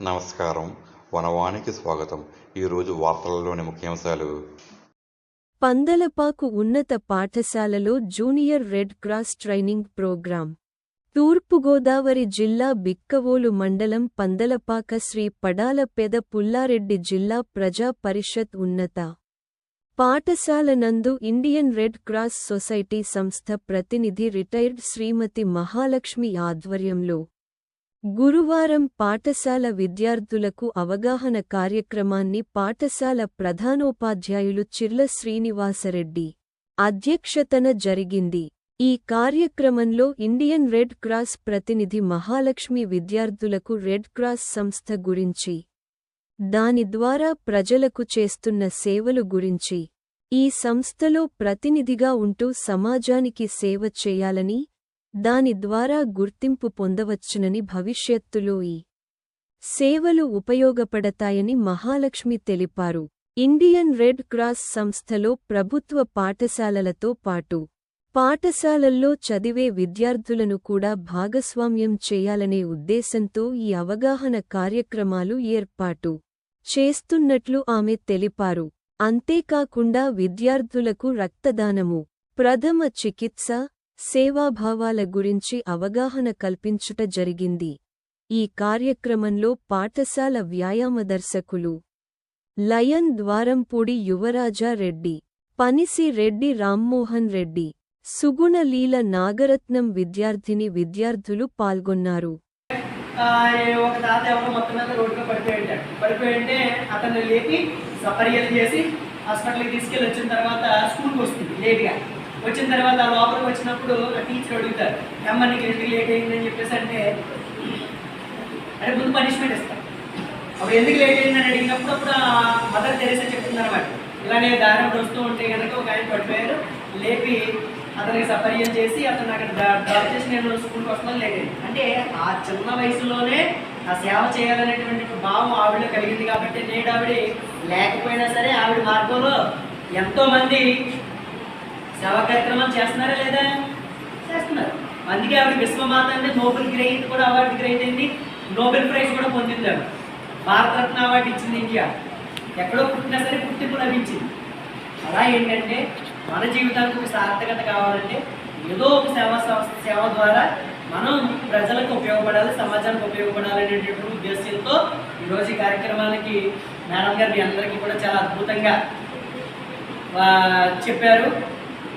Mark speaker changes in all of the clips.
Speaker 1: నమస్కారం. వనవానికి స్వాగతం. ఈరోజు వార్తలలోని ముఖ్యాంశాలు.
Speaker 2: పందలపాకు ఉన్నత పాఠశాలలో junior red cross training programme. తూర్పుగోదావరి జిల్లా బిక్కవోలు మండలం పందలపాక శ్రీ పడాల పెద పుల్లారెడ్డి జిల్లా ప్రజా పరిషత్ ఉన్నత పాఠశాల నందు ఇండియన్ రెడ్ క్రాస్ సొసైటీ సంస్థ ప్రతినిధి రిటైర్డ్ శ్రీమతి మహాలక్ష్మి ఆధ్వర్యంలో గురువారం పాఠశాల విద్యార్థులకు అవగాహన కార్యక్రమాన్ని పాఠశాల ప్రధానోపాధ్యాయులు చిర్ల శ్రీనివాసరెడ్డి అధ్యక్షతన జరిగింది. ఈ కార్యక్రమంలో ఇండియన్ రెడ్ క్రాస్ ప్రతినిధి మహాలక్ష్మి విద్యార్థులకు రెడ్ క్రాస్ సంస్థ గురించి, దాని ద్వారా ప్రజలకు చేస్తున్న సేవలు గురించి, ఈ సంస్థలో ప్రతినిధిగా ఉంటూ సమాజానికి సేవ చేయాలని, దాని ద్వారా గుర్తింపు పొందవచ్చునని, భవిష్యత్తులో ఈ సేవలు ఉపయోగపడతాయని మహాలక్ష్మి తెలిపారు. ఇండియన్ రెడ్ క్రాస్ సంస్థలో ప్రభుత్వ పాఠశాలలతో పాటు పాఠశాలల్లో చదివే విద్యార్థులను కూడా భాగస్వామ్యం చేయాలనే ఉద్దేశంతో ఈ అవగాహన కార్యక్రమాలు ఏర్పాటు చేస్తున్నట్లు ఆమె తెలిపారు. అంతేకాకుండా విద్యార్థులకు రక్తదానము, ప్రథమ చికిత్స, సేవాభావాల గురించి అవగాహన కల్పించుట జరిగింది. ఈ కార్యక్రమంలో పాఠశాల వ్యాయామదర్శకులు లయన్ ద్వారంపూడి యువరాజా రెడ్డి, పనిసి రెడ్డి రామ్మోహన్ రెడ్డి, సుగుణ లీల నాగరత్నం విద్యార్థులు పాల్గొన్నారు.
Speaker 3: ఒక తాత ఎవరో మొత్తం మీద రోడ్డులో పడిపోయింటే అతన్ని లేపి సపర్యలు చేసి హాస్పిటల్కి తీసుకెళ్ళి వచ్చిన తర్వాత స్కూల్కి వస్తుంది లేట్గా. వచ్చిన తర్వాత లోపలికి వచ్చినప్పుడు ఆ టీచర్ అడుగుతారు, అమ్మ నీకు ఎందుకు లేట్ అయిందని చెప్పేసి అంటే ముందు పనిష్మెంట్ ఇస్తారు. అప్పుడు ఎందుకు లేట్ అయిందని అడిగినప్పుడు అప్పుడు మదర్ తెరేసా చెప్తుంది అనమాట, ఇలానే దారం వస్తూ ఉంటే కనుక ఒక ఆయన పడిపోయారు, లేపి అతనికి సపర్యం చేసి అతను అక్కడ డ్రాప్ చేసి నేను స్కూల్కి వస్తున్నాను లేట్ అయింది అంటే ఆ చిన్న వయసులోనే ఆ సేవ చేయాలనేటువంటి భావం ఆవిడ కలిగింది. కాబట్టి నేడు ఆవిడ లేకపోయినా సరే ఆవిడ మార్గంలో ఎంతోమంది సేవా కార్యక్రమాలు చేస్తున్నారా లేదా? చేస్తున్నారు. అందుకే ఆవిడ విశ్వమాత అంటే నోబెల్ గ్రహీత కూడా అవార్డు గ్రహీత అయింది, నోబెల్ ప్రైజ్ కూడా పొందింది. ఆవిడ భారతరత్న అవార్డు ఇచ్చింది ఇండియా. ఎక్కడో పుట్టినా సరే గుర్తింపు లభించింది. అలా ఏంటంటే మన జీవితానికి ఒక సార్థకత కావాలంటే ఏదో ఒక సేవ ద్వారా మనం ప్రజలకు ఉపయోగపడాలి, సమాజానికి ఉపయోగపడాలి అనేటువంటి ఉద్దేశంతో ఈరోజు ఈ కార్యక్రమానికి మేడం గారు మీ అందరికీ కూడా చాలా అద్భుతంగా చెప్పారు.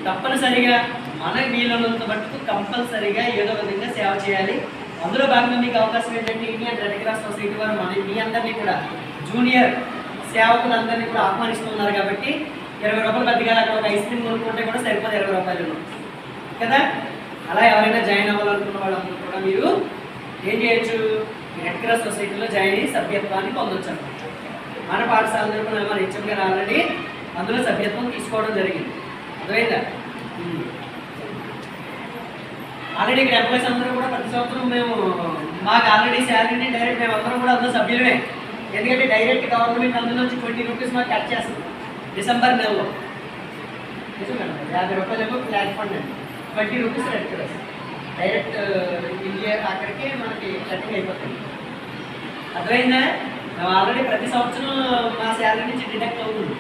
Speaker 3: తప్పనిసరిగా మనకు వీలున్నంత మట్టుకు కంపల్సరిగా ఏదో విధంగా సేవ చేయాలి. అందులో భాగంగా మీకు అవకాశం ఏంటంటే ఇండియన్ రెడ్ క్రాస్ సొసైటీ వారు మీ అందరినీ కూడా జూనియర్ సేవకులందరినీ కూడా ఆహ్వానిస్తున్నారు. కాబట్టి 20 రూపాయలు పెద్దగా అక్కడ ఒక ఐస్ క్రీమ్ కొనుక్కుంటే కూడా సరిపోదు 20 రూపాయలు కదా. అలా ఎవరైనా జాయిన్ అవ్వాలనుకున్న వాళ్ళందరూ కూడా మీరు ఏం చేయొచ్చు, రెడ్ క్రాస్ సొసైటీలో జాయిన్ అయ్యి సభ్యత్వాన్ని పొందొచ్చు. మన పాఠశాలలో కూడా మన హెచ్ఎం గారు ఆల్రెడీ అందులో సభ్యత్వం తీసుకోవడం జరిగింది. అర్థమైందా? ఆల్రెడీ ఇక్కడ ఎంప్లాయీస్ అందరూ కూడా ప్రతి సంవత్సరం మాకు ఆల్రెడీ శాలరీని డైరెక్ట్ మేము అందరం కూడా అందులో సభ్యులమే. ఎందుకంటే డైరెక్ట్ గవర్నమెంట్ అందులోంచి 20 రూపీస్ మాకు కట్ చేస్తుంది డిసెంబర్ నెలలో. మేడం 50 రూపాయలు ఫ్లాట్ ఫండ్ అండి, 20 rupees red cross direct India అక్కడికే మనకి కటింగ్ అయిపోతుంది. అర్థమైందా? మేము ఆల్రెడీ ప్రతి సంవత్సరం మా శాలరీ నుంచి డిడక్ట్ అవుతుంది.